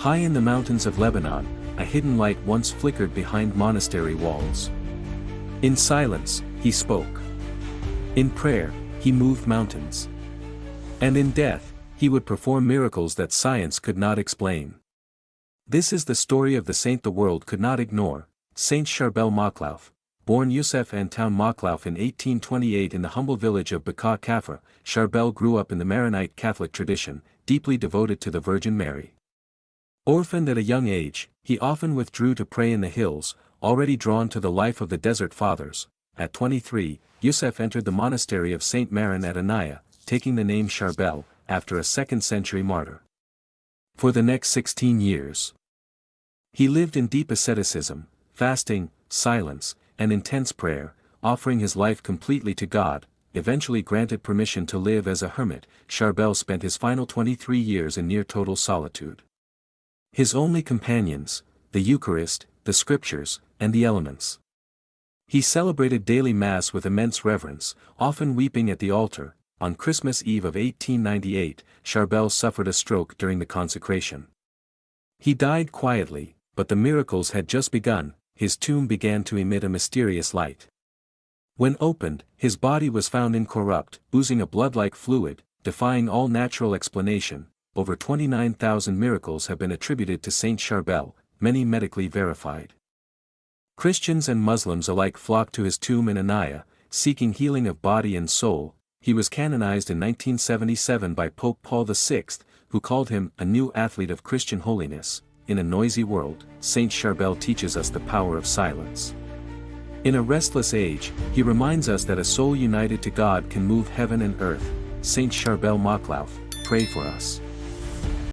High in the mountains of Lebanon, a hidden light once flickered behind monastery walls. In silence, he spoke. In prayer, he moved mountains. And in death, he would perform miracles that science could not explain. This is the story of the saint the world could not ignore, Saint Charbel Makhlouf. Born Youssef Antoun Makhlouf in 1828 in the humble village of Beka Kafra, Charbel grew up in the Maronite Catholic tradition, deeply devoted to the Virgin Mary. Orphaned at a young age, he often withdrew to pray in the hills, already drawn to the life of the Desert Fathers. At 23, Youssef entered the monastery of Saint Maron at Anaya, taking the name Charbel, after a 2nd-century martyr. For the next 16 years, he lived in deep asceticism, fasting, silence, and intense prayer, offering his life completely to God. Eventually granted permission to live as a hermit, Charbel spent his final 23 years in near total solitude. His only companions, the Eucharist, the Scriptures, and the elements. He celebrated daily Mass with immense reverence, often weeping at the altar. On Christmas Eve of 1898, Charbel suffered a stroke during the consecration. He died quietly, but the miracles had just begun. His tomb began to emit a mysterious light. When opened, his body was found incorrupt, oozing a blood-like fluid, defying all natural explanation. Over 29,000 miracles have been attributed to Saint Charbel, many medically verified. Christians and Muslims alike flocked to his tomb in Anaya, seeking healing of body and soul. He was canonized in 1977 by Pope Paul VI, who called him a new athlete of Christian holiness. In a noisy world, Saint Charbel teaches us the power of silence. In a restless age, he reminds us that a soul united to God can move heaven and earth. Saint Charbel Makhlouf, pray for us.